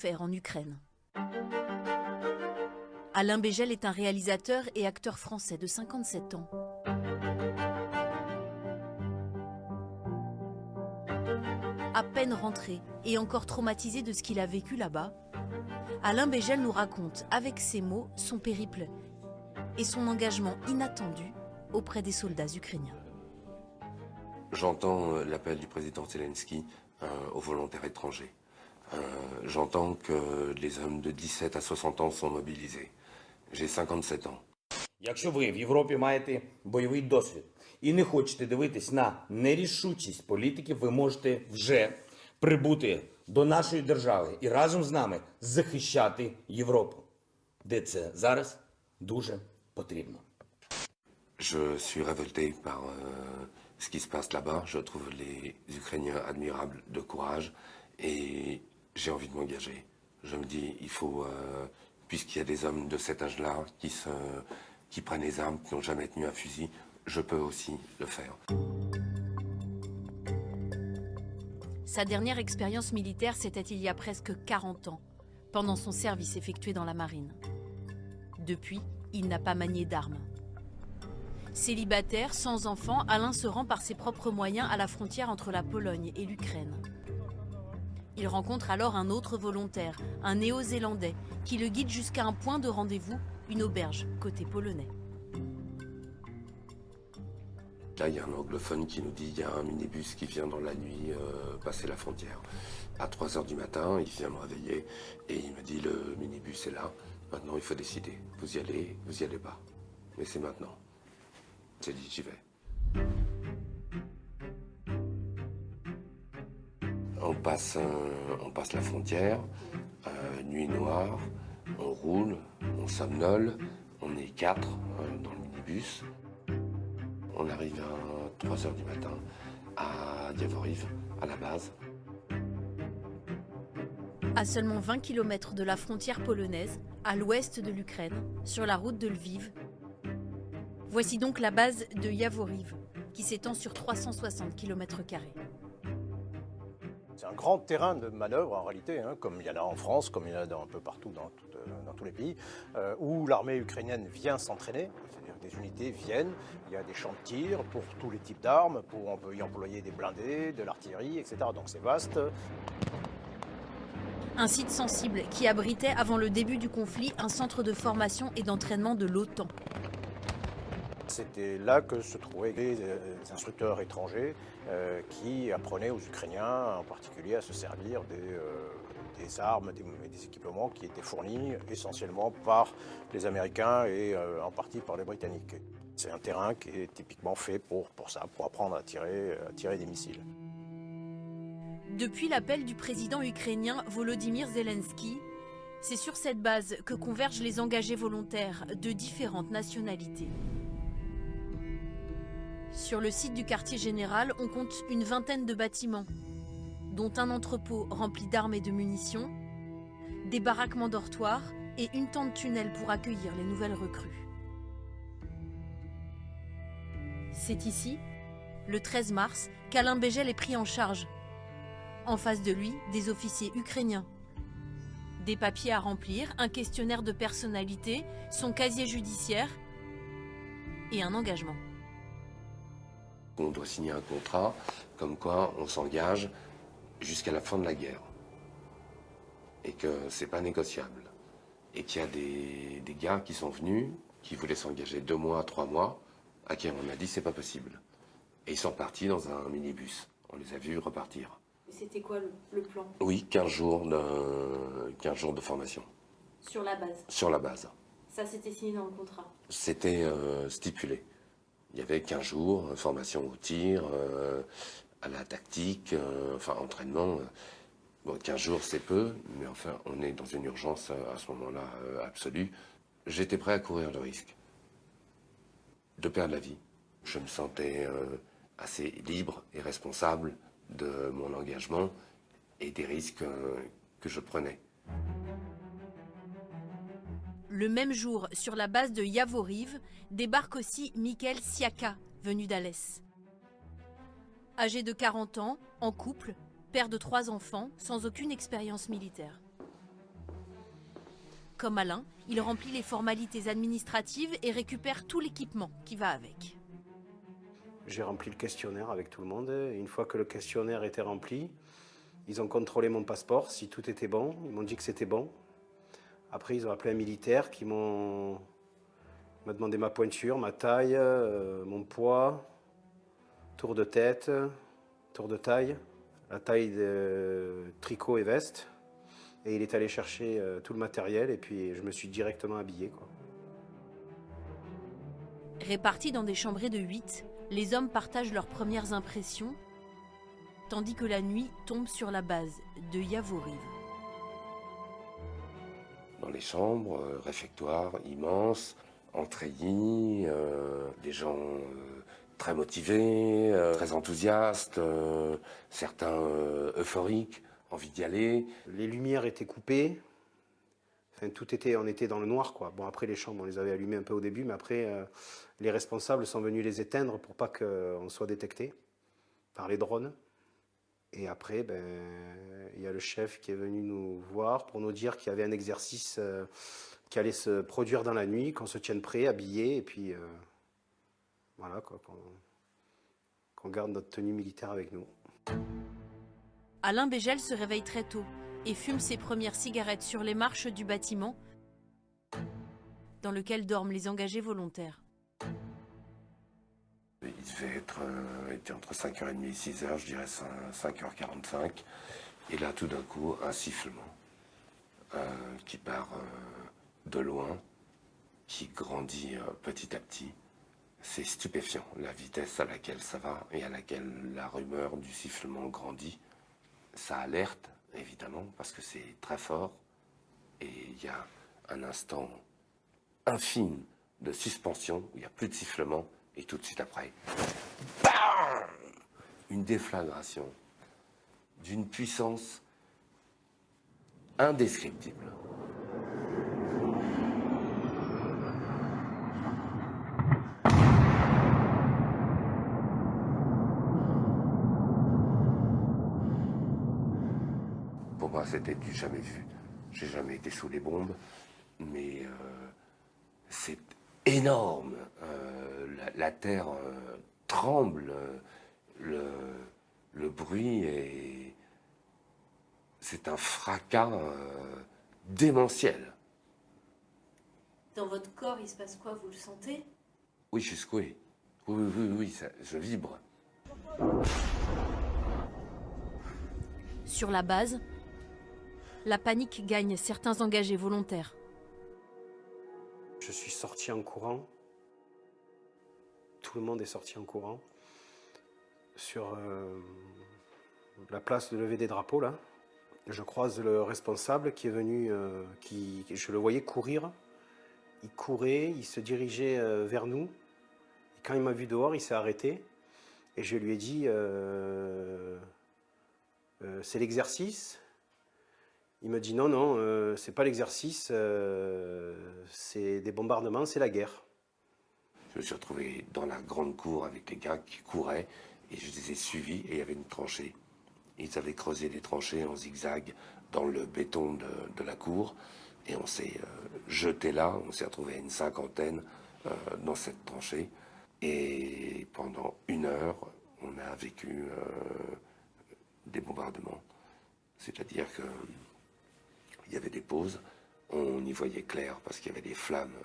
faire en Ukraine. Alain Bégel est un réalisateur et acteur français de 57 ans. À peine rentré et encore traumatisé de ce qu'il a vécu là-bas, Alain Bégel nous raconte avec ses mots son périple et son engagement inattendu auprès des soldats ukrainiens. J'entends l'appel du président Zelensky aux volontaires étrangers. J'entends que les hommes de 17 à 60 ans sont mobilisés. J'ai 57 ans. Якщо ви в Європі маєте бойовий досвід і не хочете дивитись на нерішучість політиків, ви можете вже прибути до нашої держави і разом з нами захищати Європу, де це зараз дуже потрібно. Je suis révolté par ce qui se passe là-bas. Je trouve les Ukrainiens admirables de courage et j'ai envie de m'engager. Je me dis, il faut, puisqu'il y a des hommes de cet âge-là qui prennent les armes, qui n'ont jamais tenu un fusil, je peux aussi le faire. Sa dernière expérience militaire, c'était il y a presque 40 ans, pendant son service effectué dans la marine. Depuis, il n'a pas manié d'armes. Célibataire, sans enfant, Alain se rend par ses propres moyens à la frontière entre la Pologne et l'Ukraine. Il rencontre alors un autre volontaire, un néo-zélandais, qui le guide jusqu'à un point de rendez-vous, une auberge, côté polonais. Là, il y a un anglophone qui nous dit qu'il y a un minibus qui vient dans la nuit passer la frontière. À 3 h du matin, il vient me réveiller et il me dit le minibus est là. Maintenant, il faut décider. Vous y allez pas. Mais c'est maintenant. J'ai dit, j'y vais. On passe la frontière, nuit noire, on roule, on somnole, on est 4 dans le minibus. On arrive à 3 h du matin à Yavoriv, à la base. À seulement 20 km de la frontière polonaise, à l'ouest de l'Ukraine, sur la route de Lviv, voici donc la base de Yavoriv, qui s'étend sur 360 km². C'est un grand terrain de manœuvre en réalité, hein, comme il y en a en France, comme il y en a un peu partout dans tous les pays, où l'armée ukrainienne vient s'entraîner, c'est-à-dire des unités viennent, il y a des champs de tir pour tous les types d'armes, on peut y employer des blindés, de l'artillerie, etc. Donc c'est vaste. Un site sensible qui abritait avant le début du conflit un centre de formation et d'entraînement de l'OTAN. C'était là que se trouvaient des instructeurs étrangers qui apprenaient aux Ukrainiens en particulier à se servir des armes, des équipements qui étaient fournis essentiellement par les Américains et en partie par les Britanniques. C'est un terrain qui est typiquement fait pour ça, pour apprendre à tirer des missiles. Depuis l'appel du président ukrainien Volodymyr Zelensky, c'est sur cette base que convergent les engagés volontaires de différentes nationalités. Sur le site du quartier général, on compte une vingtaine de bâtiments, dont un entrepôt rempli d'armes et de munitions, des baraquements dortoirs et une tente-tunnel pour accueillir les nouvelles recrues. C'est ici, le 13 mars, qu'Alain Bégel est pris en charge. En face de lui, des officiers ukrainiens. Des papiers à remplir, un questionnaire de personnalité, son casier judiciaire et un engagement. On doit signer un contrat comme quoi on s'engage jusqu'à la fin de la guerre. Et que c'est pas négociable. Et qu'il y a des gars qui sont venus, qui voulaient s'engager 2 mois, 3 mois, à qui on a dit c'est pas possible. Et ils sont partis dans un minibus. On les a vus repartir. C'était quoi le plan? Oui, 15 jours de formation. Sur la base? Sur la base. Ça, c'était signé dans le contrat? C'était stipulé. Il y avait 15 jours, formation au tir, à la tactique, enfin entraînement. Bon, 15 jours c'est peu, mais enfin on est dans une urgence à ce moment-là absolue. J'étais prêt à courir le risque de perdre la vie. Je me sentais assez libre et responsable de mon engagement et des risques que je prenais. Le même jour, sur la base de Yavoriv, débarque aussi Mikhail Siaka, venu d'Alès. Âgé de 40 ans, en couple, père de 3 enfants, sans aucune expérience militaire. Comme Alain, il remplit les formalités administratives et récupère tout l'équipement qui va avec. J'ai rempli le questionnaire avec tout le monde. Et une fois que le questionnaire était rempli, ils ont contrôlé mon passeport, si tout était bon. Ils m'ont dit que c'était bon. Après, ils ont appelé un militaire qui m'a demandé ma pointure, ma taille, mon poids, tour de tête, tour de taille, la taille de tricot et veste. Et il est allé chercher tout le matériel et puis je me suis directement habillé, quoi. Répartis dans des chambrées de 8, les hommes partagent leurs premières impressions, tandis que la nuit tombe sur la base de Yavoriv. Dans les chambres, réfectoires immenses, en treillis, des gens très motivés, très enthousiastes, certains euphoriques, envie d'y aller. Les lumières étaient coupées. Enfin, on était dans le noir, quoi. Bon, après, les chambres, on les avait allumées un peu au début, mais après, les responsables sont venus les éteindre pour pas qu'on soit détecté par les drones. Et après, il y a le chef qui est venu nous voir pour nous dire qu'il y avait un exercice qui allait se produire dans la nuit, qu'on se tienne prêt, habillé, et puis voilà, quoi, qu'on garde notre tenue militaire avec nous. Alain Bégel se réveille très tôt et fume ses premières cigarettes sur les marches du bâtiment dans lequel dorment les engagés volontaires. Il devait était entre 5h30 et 6h, je dirais 5h45. Et là, tout d'un coup, un sifflement qui part de loin, qui grandit petit à petit. C'est stupéfiant, la vitesse à laquelle ça va et à laquelle la rumeur du sifflement grandit. Ça alerte, évidemment, parce que c'est très fort. Et il y a un instant infime de suspension où il n'y a plus de sifflement. Et tout de suite après, bam, une déflagration d'une puissance indescriptible. Pour moi, c'était du jamais vu. J'ai jamais été sous les bombes, mais c'est énorme. La terre tremble, le bruit est... C'est un fracas démentiel. Dans votre corps, il se passe quoi? Vous le sentez? Oui, je suis secoué. Oui, je vibre. Sur la base, la panique gagne certains engagés volontaires. Je suis sorti en courant. Tout le monde est sorti en courant. Sur la place de lever des drapeaux, là, je croise le responsable qui est venu, je le voyais courir. Il courait, il se dirigeait vers nous. Et quand il m'a vu dehors, il s'est arrêté. Et je lui ai dit, c'est l'exercice? Il me dit non, c'est pas l'exercice, c'est des bombardements, c'est la guerre. Je me suis retrouvé dans la grande cour avec les gars qui couraient et je les ai suivis et il y avait une tranchée. Ils avaient creusé des tranchées en zigzag dans le béton de la cour et on s'est jeté là, on s'est retrouvé à une cinquantaine dans cette tranchée et pendant 1 heure, on a vécu des bombardements. C'est-à-dire que il y avait des pauses, on y voyait clair parce qu'il y avait des flammes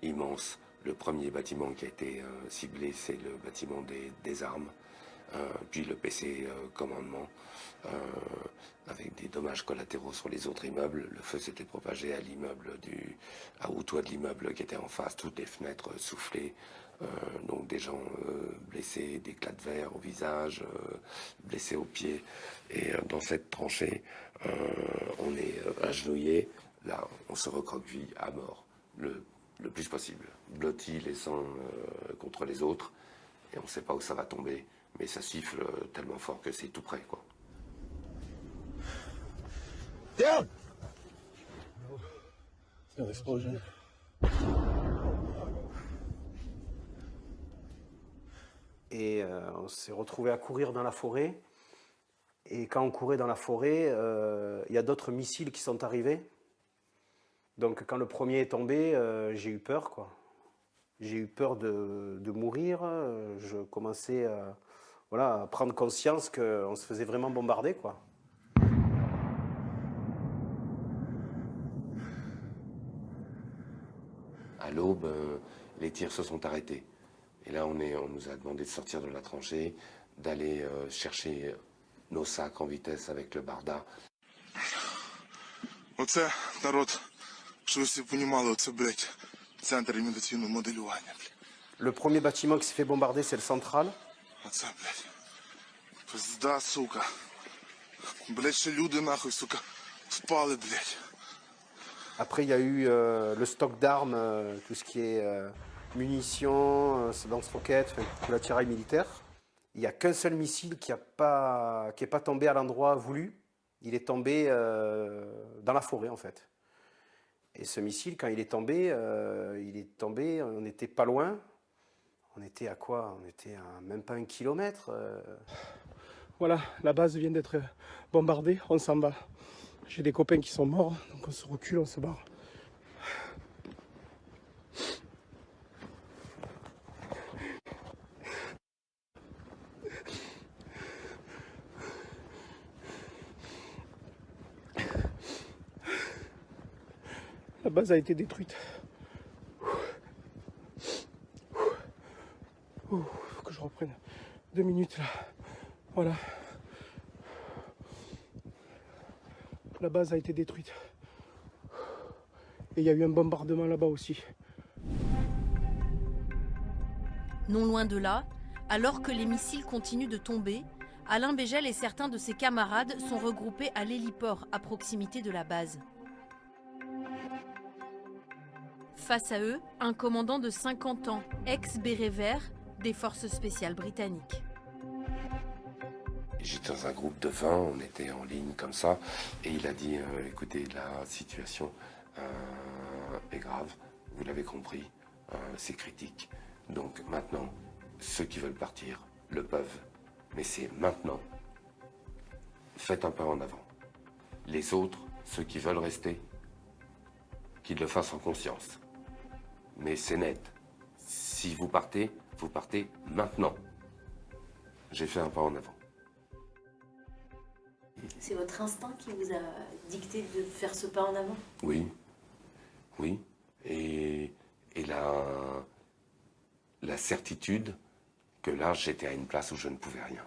immenses. Le premier bâtiment qui a été ciblé, c'est le bâtiment des armes, puis le PC commandement, avec des dommages collatéraux sur les autres immeubles. Le feu s'était propagé à l'immeuble au toit de l'immeuble qui était en face, toutes les fenêtres soufflées, donc des gens blessés, des éclats de verre au visage, blessés aux pieds. Et dans cette tranchée, on est agenouillé, là on se recroqueville à mort, le plus possible, blotti les uns contre les autres, et on ne sait pas où ça va tomber, mais ça siffle tellement fort que c'est tout près, quoi. Down! No explosion. Et on s'est retrouvé à courir dans la forêt. Et quand on courait dans la forêt, il y a d'autres missiles qui sont arrivés. Donc quand le premier est tombé, j'ai eu peur, quoi. J'ai eu peur de mourir. Je commençais voilà, à prendre conscience qu'on se faisait vraiment bombarder, quoi. À l'aube, les tirs se sont arrêtés. Et là, on nous a demandé de sortir de la tranchée, d'aller chercher nos sacs en vitesse avec le barda. Оце, народ, щоб ви всі понімали, оце, блядь, центр імітаційного моделювання, блядь. Le premier bâtiment qui s'est fait bombarder, c'est le central. Оце, блядь. Пизда, сука. Блядь, ще люди, нахуй, сука, впали, блядь. Après, il y a eu le stock d'armes, tout ce qui est munitions, lance-roquettes, enfin, tout l'attirail militaire. Il n'y a qu'un seul missile qui est pas tombé à l'endroit voulu. Il est tombé dans la forêt, en fait. Et ce missile, quand il est tombé, on n'était pas loin. On était à quoi? On était à même pas 1 kilomètre. Voilà, la base vient d'être bombardée, on s'en va. J'ai des copains qui sont morts, donc on se recule, on se barre. La base a été détruite. Faut que je reprenne 2 minutes là. Voilà. La base a été détruite. Et il y a eu un bombardement là-bas aussi. Non loin de là, alors que les missiles continuent de tomber, Alain Bégel et certains de ses camarades sont regroupés à l'héliport à proximité de la base. Face à eux, un commandant de 50 ans, ex-béret vert des forces spéciales britanniques. J'étais dans un groupe de 20, on était en ligne comme ça, et il a dit écoutez, la situation est grave, vous l'avez compris, c'est critique. Donc maintenant, ceux qui veulent partir le peuvent, mais c'est maintenant. Faites un pas en avant. Les autres, ceux qui veulent rester, qu'ils le fassent en conscience. Mais c'est net. Si vous partez maintenant. J'ai fait un pas en avant. C'est votre instinct qui vous a dicté de faire ce pas en avant? Oui, oui. Et la certitude que là, j'étais à une place où je ne pouvais rien.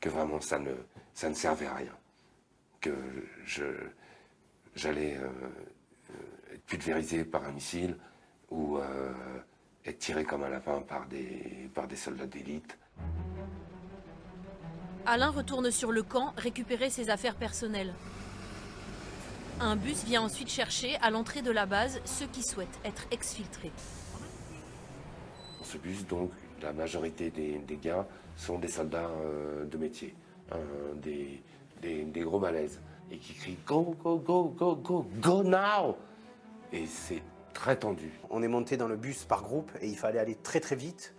Que vraiment, ça ne servait à rien. Que j'allais être pulvérisé par un missile ou être tiré comme un lapin par des soldats d'élite. Alain retourne sur le camp récupérer ses affaires personnelles. Un bus vient ensuite chercher à l'entrée de la base ceux qui souhaitent être exfiltrés. Dans ce bus, donc, la majorité des gars sont des soldats de métier, des gros malaises, et qui crient « Go, go, go, go, go, go now !» Et c'est très tendu. On est monté dans le bus par groupe et il fallait aller très très vite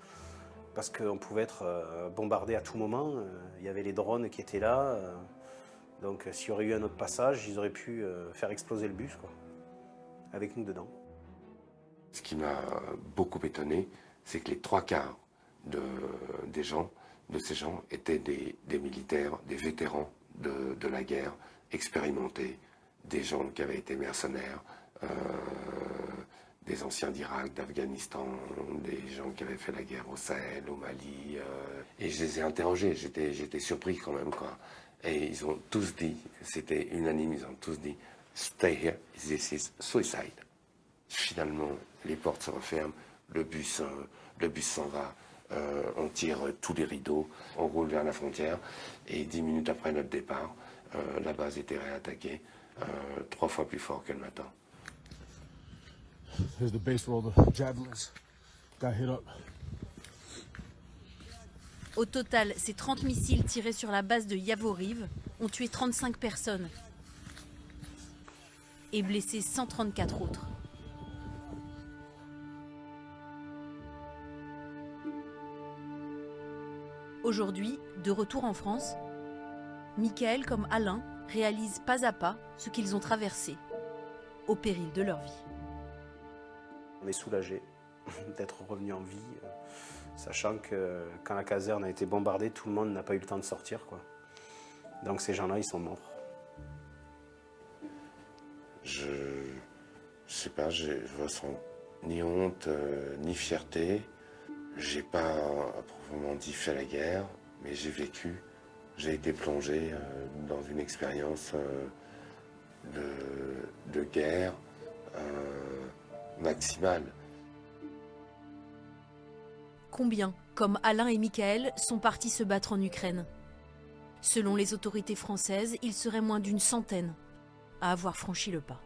parce qu'on pouvait être bombardé à tout moment. Il y avait les drones qui étaient là. Donc s'il y aurait eu un autre passage, ils auraient pu faire exploser le bus, quoi, avec nous dedans. Ce qui m'a beaucoup étonné, c'est que les 3/4 de ces gens étaient des militaires, des vétérans de la guerre, expérimentés, des gens qui avaient été mercenaires, des anciens d'Irak, d'Afghanistan, des gens qui avaient fait la guerre au Sahel, au Mali. Et je les ai interrogés, j'étais surpris quand même, quoi. Et ils ont tous dit, c'était unanime, ils ont tous dit « Stay here, this is suicide ». Finalement, les portes se referment, le bus s'en va, on tire tous les rideaux, on roule vers la frontière, et 10 minutes après notre départ, la base était réattaquée 3 fois plus fort que le matin. Here's the base where all the javelins got hit up. Au total, ces 30 missiles tirés sur la base de Yavoriv ont tué 35 personnes et blessé 134 autres. Aujourd'hui, de retour en France, Michael comme Alain réalisent pas à pas ce qu'ils ont traversé. au péril de leur vie. On est soulagés d'être revenus en vie, sachant que quand la caserne a été bombardée, tout le monde n'a pas eu le temps de sortir, quoi. Donc ces gens-là, ils sont morts. Je sais pas, je ressens ni honte, ni fierté. J'ai pas proprement dit fait la guerre, mais j'ai vécu. J'ai été plongé dans une expérience de guerre maximale. Combien, comme Alain et Michael, sont partis se battre en Ukraine? Selon les autorités françaises, il serait moins d'une centaine à avoir franchi le pas.